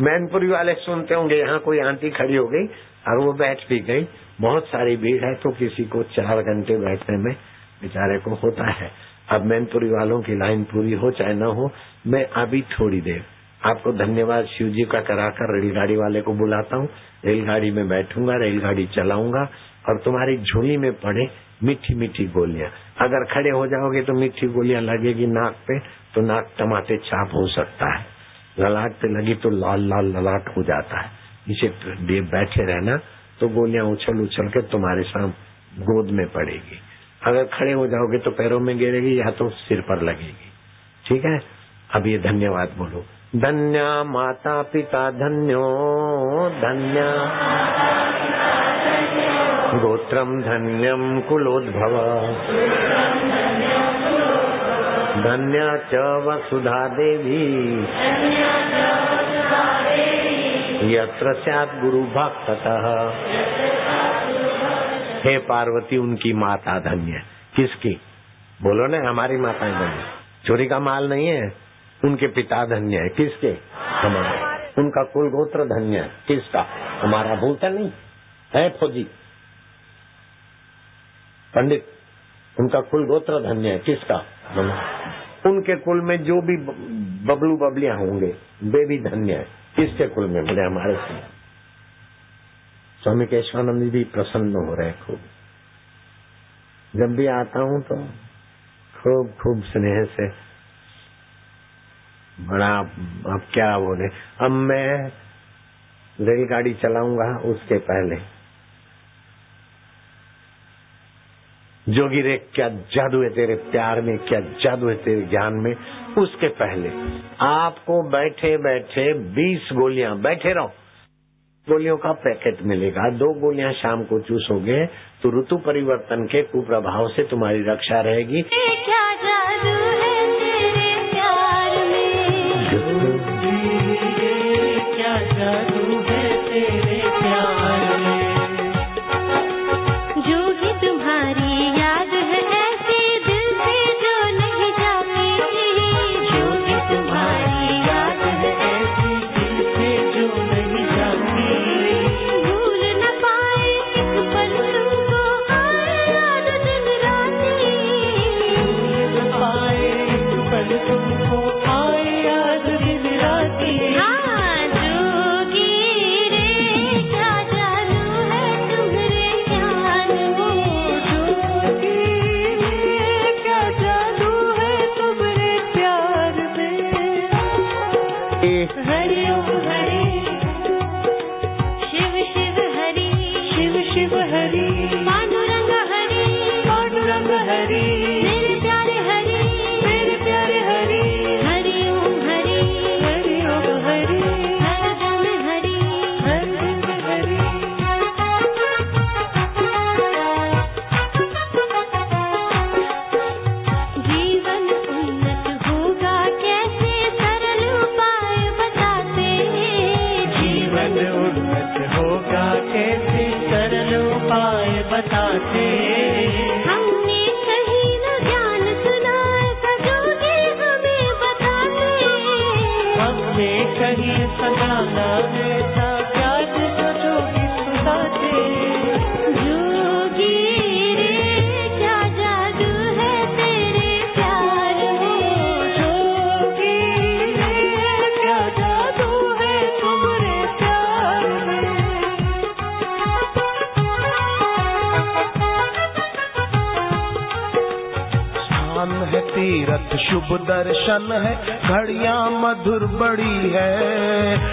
मैनपुरी वाले सुनते होंगे, यहाँ कोई आंटी खड़ी हो गई और वो बैठ भी गई, बहुत सारी भीड़ है तो किसी को 4 घंटे बैठने में बेचारे को होता है। अब मैनपुरी वालों की लाइन पूरी हो चाहे न हो, मैं अभी थोड़ी देर आपको धन्यवाद शिव जी का कराकर रेलगाड़ी वाले को बुलाता हूँ। रेलगाड़ी में बैठूंगा, रेलगाड़ी चलाऊंगा और तुम्हारी झोली में पड़े मीठी मीठी गोलियां। अगर खड़े हो जाओगे तो मीठी गोलियां लगेगी नाक पे, तो नाक टमाटे छाप हो सकता है। ललाट पे लगी तो लाल लाल ललाट हो जाता है। इसे बैठे रहना तो गोलियां उछल उछल के तुम्हारे सामने गोद में पड़ेगी। अगर खड़े हो जाओगे तो पैरों में गिरेगी या तो सिर पर लगेगी। ठीक है, अब ये धन्यवाद बोलो। धन्या माता पिता धन्यो धन्या गोत्रम धन्यम कुलोद्भव धन्या च वसुधा देवी यत्र स्यात् गुरु भक्ततः। हे पार्वती, उनकी माता धन्य। किसकी? बोलो ना, हमारी माताएं धन्य। चोरी का माल नहीं है। उनके पिता धन्य है। किसके? हमारे। उनका कुल गोत्र धन्य है। किसका? हमारा। भूलता नहीं है फौजी पंडित, उनका कुल गोत्र धन्य है। किसका? हमारा। उनके कुल में जो भी बबलू बबलियां होंगे वे भी धन्य है। किसके कुल में? बोले हमारे से। स्वामी केशवानंद जी भी प्रसन्न हो रहे खूब। जब भी आता हूँ तो खूब खूब स्नेह से, बड़ा अब क्या बोले। अब मैं रेलगाड़ी चलाऊंगा, उसके पहले जोगी रे क्या जादू है तेरे प्यार में, क्या जादू है तेरे ज्ञान में। उसके पहले आपको बैठे बैठे 20 गोलियां, बैठे रहो, गोलियों का पैकेट मिलेगा। 2 गोलियां शाम को चूसोगे तो ऋतु परिवर्तन के कुप्रभाव से तुम्हारी रक्षा रहेगी। क्या जादू है तेरे प्यार में, क्या जादू है तेरे प्यार में। जोगी तुम्हारी याद है ऐसे दिल से जो नहीं जाती, जोगी तुम्हारी याद है ऐसे दिल से जो नहीं जाती। भूल न पाए एक पल तुमको, आए याद दिन राती। भूल न पाए एक पल तुमको, आए याद दिन राती। हाँ जोगी रे क्या जादू है तुम्हारे ज्ञान में, जोगी रे क्या जादू है तुम्हारे प्यार में। हरि ओम हरि शिव शिव हरि, शिव शिव हरि पांडुरंग हरि, पांडुरंग हरि मेरे प्यारे हरि, मेरे प्यारे हरि। हरि ओम हरि, हरि ओम हरि हर दम हरि, हर दम हरि। जीवन उन्नत होगा कैसे सरल उपाय बताते, जीवन उन्नत होगा कैसे सरल उपाय बताते। हमने कहीं न ज्ञान सुना ऐसा जोगी हमें बताते, हमने कहीं सजाना ऐसा ज्ञान तो जोगी सुनाते। जोगी रे क्या जादू है तेरे प्यार में, जोगी रे क्या जादू है तुम्हारे प्यार में। स्थान है तीरथ शुभ दर्शन है, घड़ियां मधुर बड़ी है।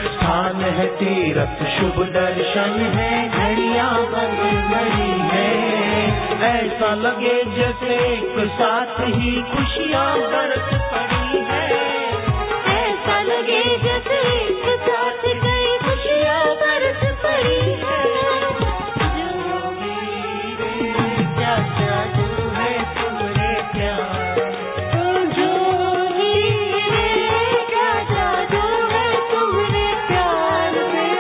स्थान है तीरथ शुभ दर्शन है, घड़ियां मधुर बड़ी है। ऐसा लगे जैसे एक साथ ही खुशियां बरस पड़ी है, ऐसा लगे जैसे एक साथ कई खुशियां बरस पड़ी है। जोगी रे क्या जादू है तुम्हारे प्यार, जोगी रे क्या जादू है तुम्हारे प्यार में।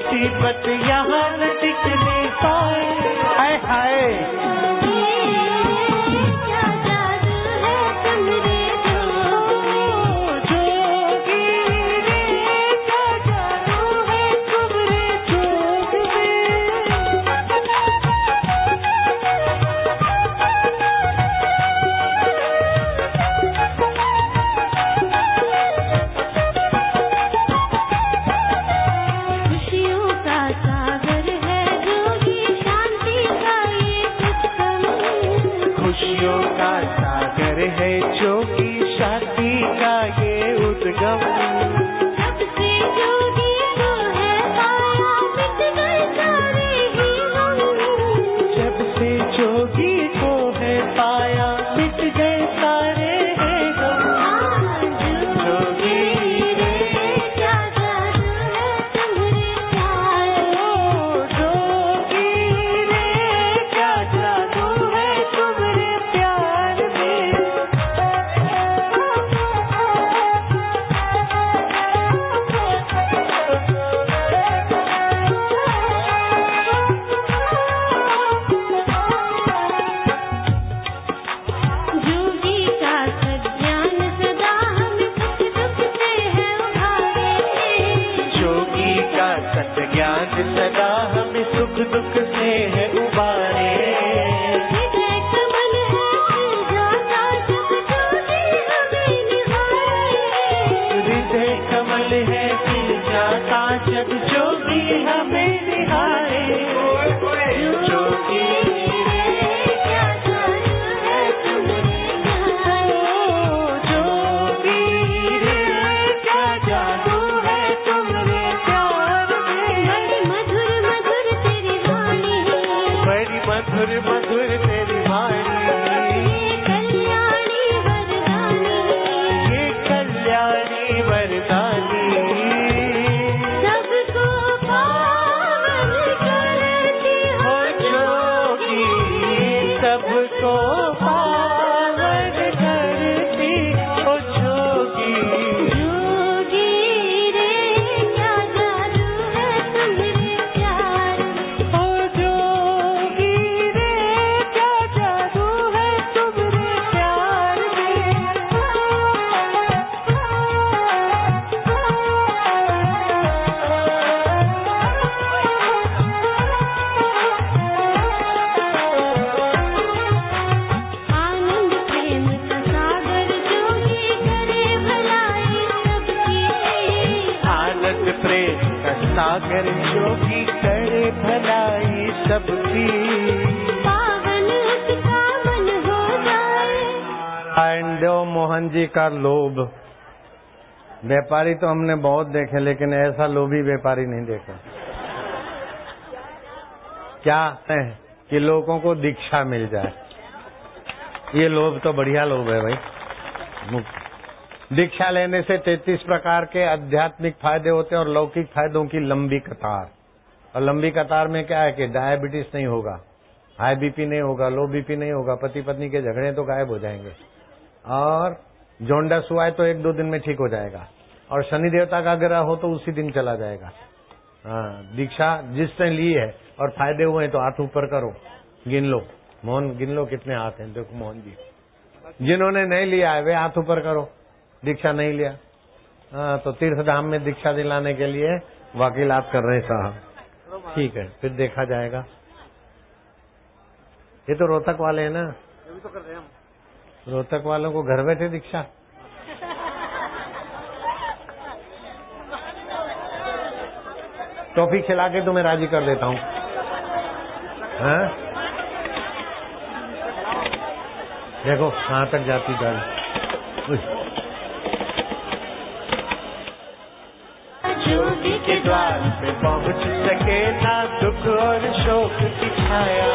मुसीबत यहाँ न टिकने पाए। हाय हाय क्या जादू है तुमरे जोगी रे, क्या जादू है तुमरे जोगी रे। खुशियों का सागर है जोगी, शांति का ये उत्सव। खुशियों का सागर है जोगी, शांति का ये उद्गम। सबसे जोगी को है पाया, मिट गए सारे ही गम। जब से जोगी को है पाया, मिट गए सारे हैं गम। जोगी रे, क्या जादू है तुम्हारे प्यार में। जोगी रे, क्या जादू है तुम्हारे प्यार में। जोगी का सज्ञान सदा हमें सुख दुख से है उभारे। जोगी का सत्ज्ञान सदा हमें सुख दुख से है उबारे। हृदय कमल है खिल जाता जब जोगी हमें निहारे। हृदय कमल है खिल जाता जब जोगी हमें निहारे। जोगी रे, क्या जादू है तुम्हारे प्यार में। जोगी रे, क्या जादू है तुम्हारे प्यार में। बड़ी मधुर मधुर तेरी वाणी, बड़ी मधुर मधुर तेरी वाणी। ये कल्याणी वरदानी। ये कल्याणी वरदानी। सबको पावन करती हो हो जोगी, सबको पावन करती हो जोगी। जोगी रे, क्या जादू है तुम्हारे प्यार में। हो जोगी रे, क्या जादू है तुम्हारे प्यार आनंद प्रेम का सागर जोगी करे भलाई सबकी। आनंद प्रेम का सागर जोगी करे भलाई सबकी। पावन उसका मन हो जाए। आइंदेव मोहन जी का लोभ। व्यापारी तो हमने बहुत देखे, लेकिन ऐसा लोभी व्यापारी नहीं देखा। क्या है कि लोगों को दीक्षा मिल जाए, ये लोभ तो बढ़िया लोभ है भाई। दीक्षा लेने से 33 प्रकार के आध्यात्मिक फायदे होते हैं और लौकिक फायदों की लंबी कतार। और लंबी कतार में क्या है कि डायबिटीज नहीं होगा, हाई बीपी नहीं होगा, लो बीपी नहीं होगा, पति पत्नी के झगड़े तो गायब हो जाएंगे, और जॉन्डस हुआ है तो 1-2 दिन में ठीक हो जाएगा, और शनि देवता का ग्रह हो तो उसी दिन चला जाएगा। हाँ, दीक्षा जिसने ली है और फायदे हुए हैं तो हाथ ऊपर करो, गिन लो। मोहन गिन लो कितने हाथ हैं, देखो मोहन जी। जिन्होंने नहीं लिया है वे हाथ ऊपर करो, दीक्षा नहीं लिया। हाँ, तो तीर्थ धाम में दीक्षा दिलाने के लिए वकीलात कर रहे हैं साहब। ठीक है, फिर देखा जाएगा। ये तो रोहतक वाले हैं ना, तो कर रहे हैं हम। रोहतक वालों को घर बैठे दीक्षा। टॉफी खिला के तुम्हें राजी कर देता हूँ। हाँ? देखो कहाँ तक जाती गाड़ी। जोगी के द्वार पे पहुँच सके ना दुख और शोक की छाया।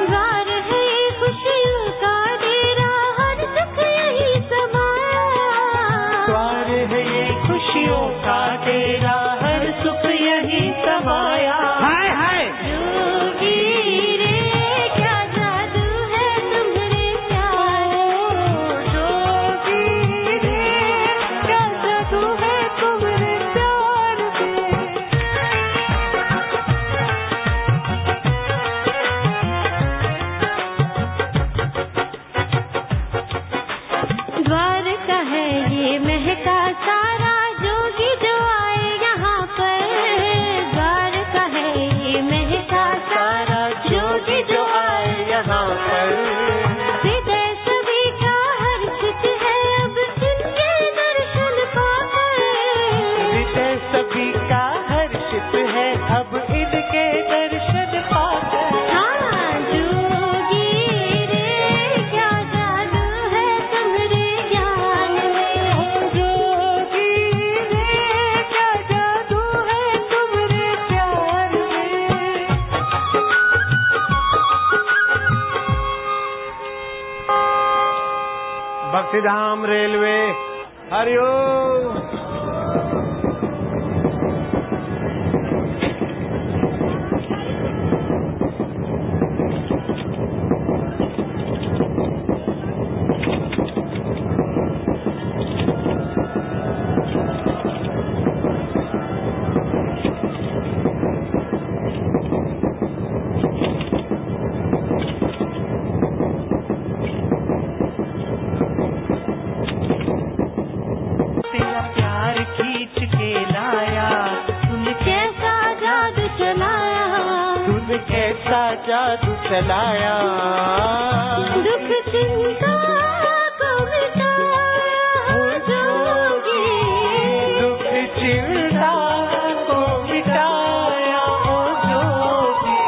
द्वार है खुशियों का डेरा, हर सुख यही समाया। द्वार है ये खुशियों का डेरा, हर सुख यही समाया। हाय हाय जोगी रे, क्या जादू है तुम्हारे प्यार में। जोगी रे, क्या जादू है तुम्हारे प्यार में। महका सारा जोगी जो आए यहाँ पर, द्वारका है ये महका सारा जोगी जो आए यहाँ पर। हृदय सभी का हर्षित है अब इनके दर्शन पाकर, हृदय सभी का हर्षित है अब इनके दर्शन पाकर। हाँ जोगी रे क्या जादू है तुम्हारे ज्ञान में, जोगी रे क्या जादू है तुम्हारे प्यार में। भक्तिधाम रेलवे हरिओम। तेरा प्यार खींच के लाया, तूने कैसा जादू चलाया, तूने कैसा जादू चलाया। दुख चिंता को मिटाया जोगी, दुख चिंता को मिटाया ओ जोगी।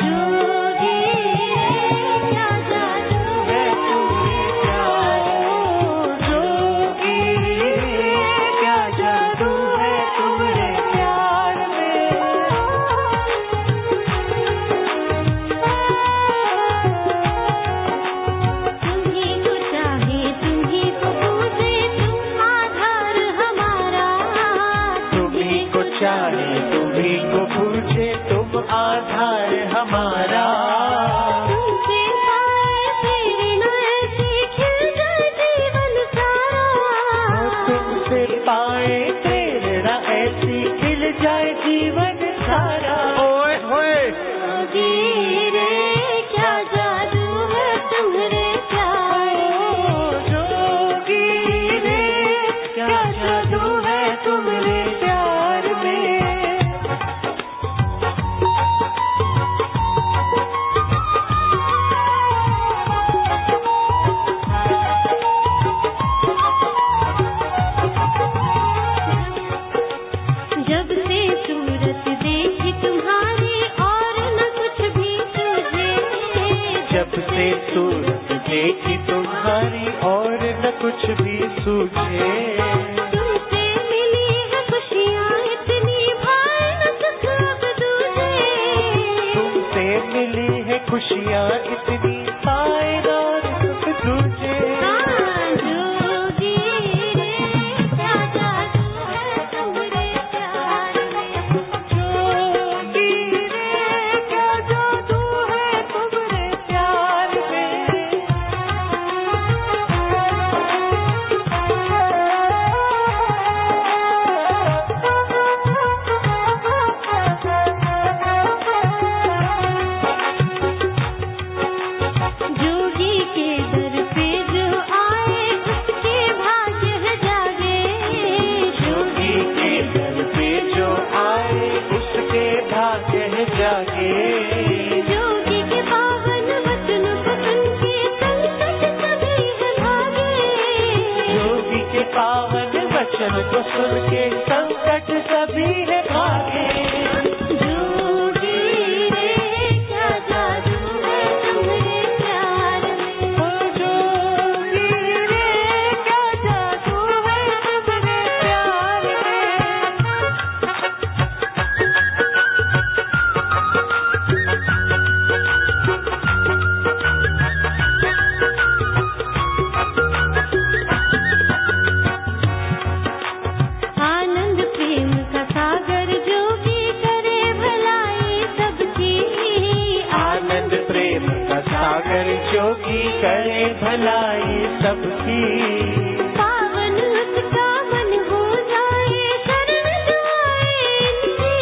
जोगी क्या जादू है तुम्हारे प्यार ओ जोगी, क्या जादू है तुम्हारे प्यार तुम्ही को चाहे तुम्ही को पूजे तुम आधार हमारा, तुम्ही को चाहे तुम्ही को पूछे तुम आधार हमारा। तुमसे पाए प्रेरणा ऐसी खिल जाए जीवन सारा, तुमसे पाए प्रेरणा ऐसी खिल जाए जीवन सारा। ओए होए जोगी रे क्या जादू है तुम्हारे प्यार में, जोगी रे क्या जादू है तुम्हारे प्यार में। जब से सूरत देखी तुम्हारी और न कुछ भी सूझे, जब से सूरत देखी तुम्हारी और न कुछ भी सूझे। तुमसे मिली है खुशियाँ इतनी भाई न सुख अब दूजे, तुमसे मिली है खुशियाँ इतनी पाए ना सुख तुझे। हाँ जोगी रे क्या जादू है तुम्हारे प्यार में, जोगी रे क्या जादू है तुम्हारे प्यार में। जोगी के दर पे जो आए उसके भाग्य है जागे, जोगी के दर पे जो आए उसके भाग्य है जागे। जोगी के पावन वचन को सुन के संकट सभी है भागे, जोगी के पावन वचन को सुन के संकट सभी है भागे। जोगी रे क्या जादू है तुम्हारे प्यार में, ओ जोगी रे क्या जादू है तुम्हारे प्यार आनंद प्रेम का सागर जोगी करे भलाई सबकी, आनंद प्रेम का सागर जोगी करे भलाई सबकी। पावन उसका मन हो जाए शरण जो आए इनकी,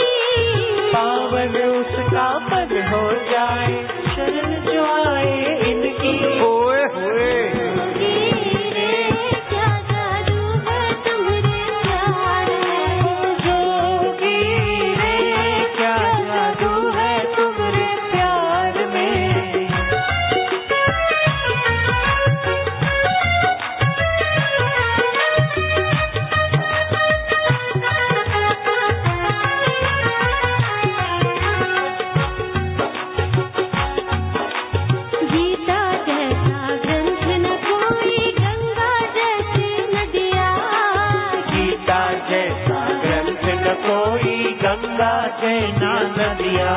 पावन उसका मन हो जाए शरण जो आए इनकी। ओए होए जोगी रे क्या जादू है गंगा जैना नदिया,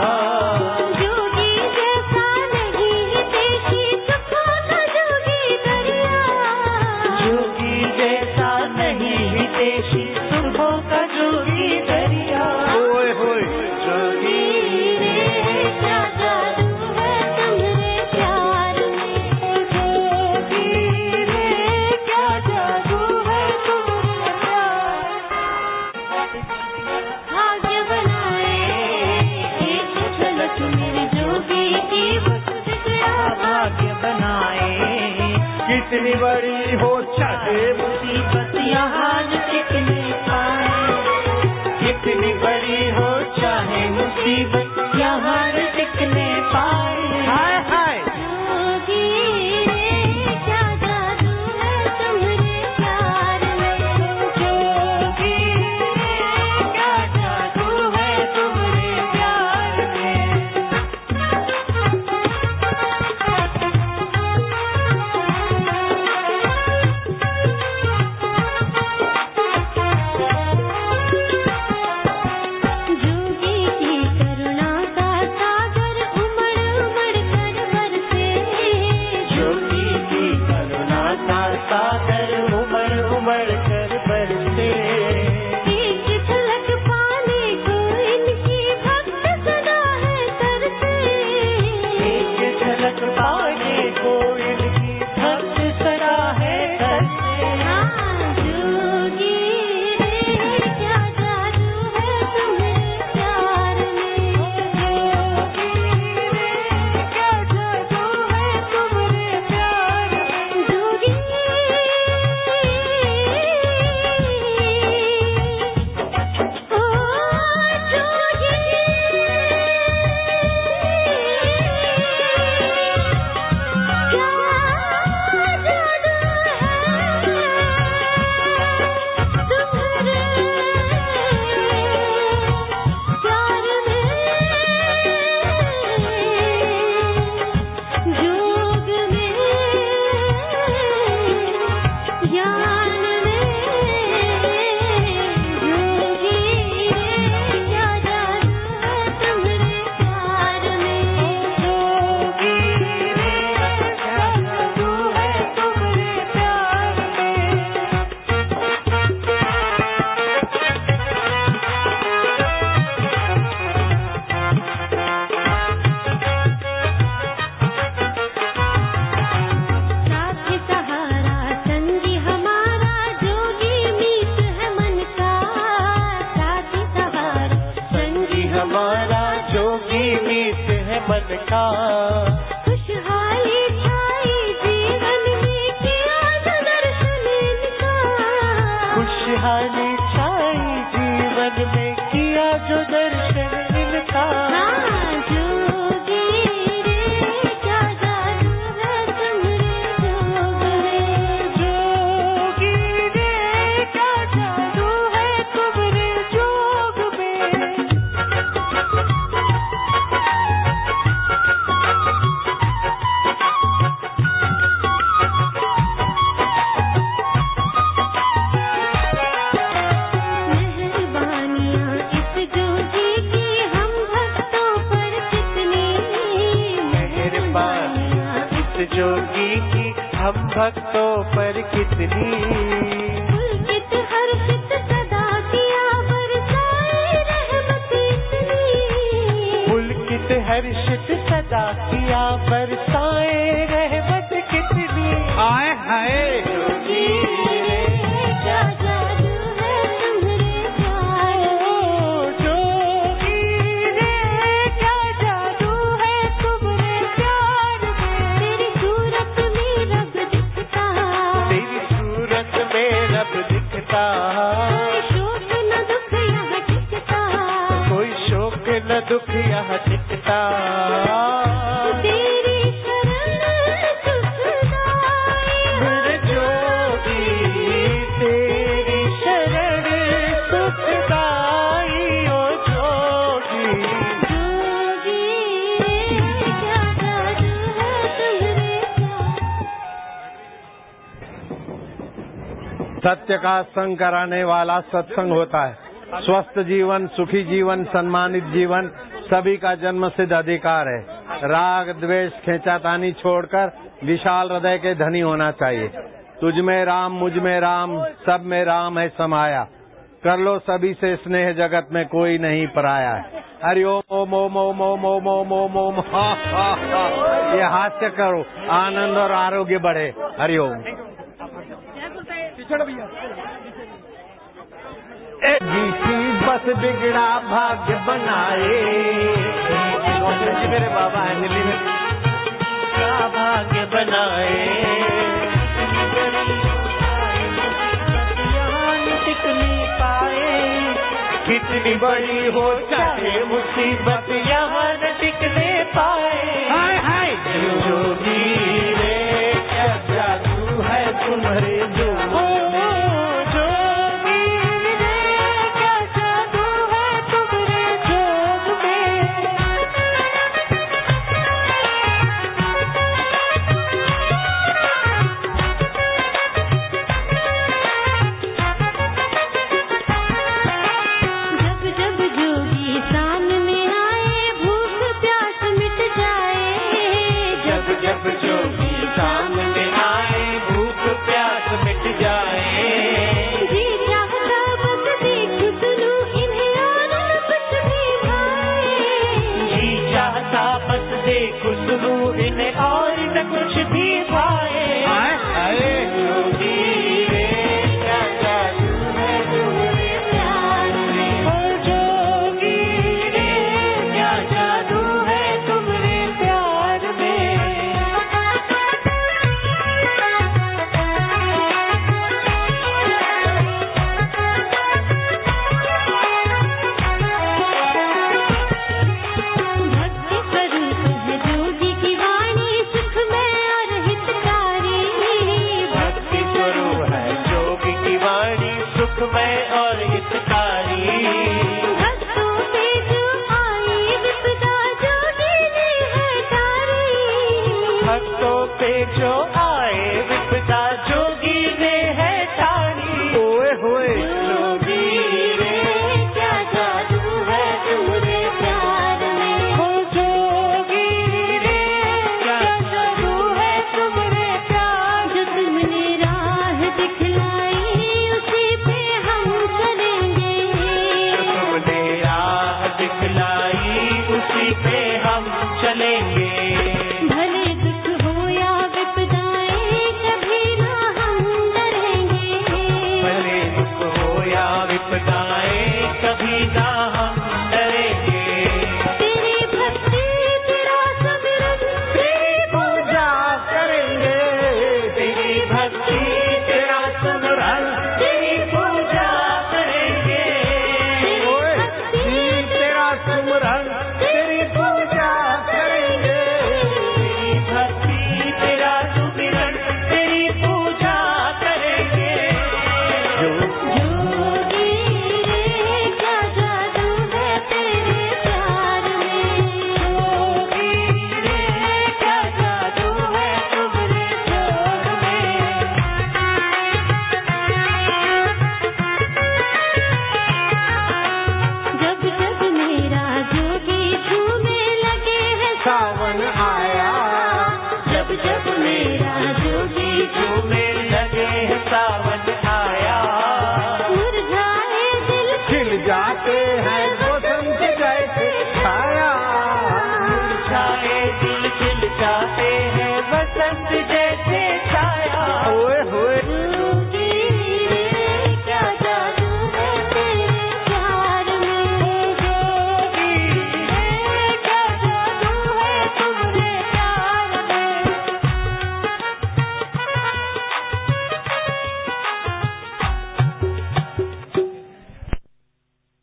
जोगी जैसा नहीं देखी सुखों का जोगी दरिया, जोगी जैसा नहीं देशी सुखों का जोगी दरिया। ओए होए जोगी रे क्या जादू है तुम्हारे प्यार में, जोगी रे क्या जादू है तुम्हारे प्यार। भाग्य बनाए एक झलक मेरे जोगी की बस गया, भाग्य बनाए कितनी बड़ी हो चाहे मुसीबत यहाँ न टिकने पाए, कितनी बड़ी हो चाहे मुसीबत यहाँ न टिकने पाए। हाय हाय जोगी रे क्या जादू है तुम्हारे प्यार में, जोगी रे क्या जादू है तुम्हारे प्यार में। जोगी की करुणा का सागर उमड़ उमड़ कर बरसे, जोगी की करुणा का सागर उमड़ उमड़ कर बरसे, एक झलक पाने को इनकी भक्त सदा है तरसे, एक झलक पाने को इनकी भक्त सदा है तरसे। हाँ जोगी रे क्या जादू है तुम्हारे प्यार में, जोगी रे क्या जादू है तुम्हारे प्यार में। जोगी ओ जोगी साथी सहारा संगी हमारा जोगी मीत है मन का, साथी सहारा संगी हमारा जोगी मीत है मन का, खुशहाली छाई जीवन में किया जो दर्शन इनका, खुशहाली छाई जीवन में किया जो दर्शन इनका। हाँ जोगी रे क्या जादू है तुम्हारे जोग में, जोगी रे क्या जादू है तुम्हारे जोग में। मेहरबानियाँ इस जोगी की हम भक्तों पर कितनी, मेहरबानियाँ इस जोगी की हम भक्तों पर कितनी, पुलकित हर्षित सदा किया बरसाए रहमत इतनी, पुलकित हर्षित सदा किया बरसाए रहमत कितनी। आए हाय जोगी रे क्या जादू है तुम्हारे प्यार में, जोगी रे क्या जादू है तुम्हारे प्यार में। तेरी सूरत में रब दिखता, तेरी सूरत में रब दिखता, शोक न दुख यहाँ टिकता, कोई शोक न दुख यहाँ टिकता। तेरी शरण सुखदाई मेरे जोगी तेरी शरण सुखदाई, ओ जोगी जोगी क्या जादू है तुम्हारे प्यार। सत्य का संग कराने वाला सत्संग होता है। स्वस्थ जीवन, सुखी जीवन, सम्मानित जीवन सभी का जन्म सिद्ध अधिकार है। राग द्वेष खींचातानी छोड़कर विशाल हृदय के धनी होना चाहिए। तुझ में राम, मुझ में राम, सब में राम है समाया। कर लो सभी से स्नेह, जगत में कोई नहीं पराया है। हरि ओम ओम ओम ओम ओम ओम ओम ओम ओम। ये हास्य करो, आनंद और आरोग्य बढ़े। हरि ओम। बस बिगड़ा भाग्य बनाए, मेरे बाबा भाग्य बनाए। टिक नहीं पाए, कितनी बड़ी हो चाहे मुसीबत यहाँ न टिकने पाए। हाय हाय जोगी रे, क्या जादू है तुम्हारे जोगी। दिखला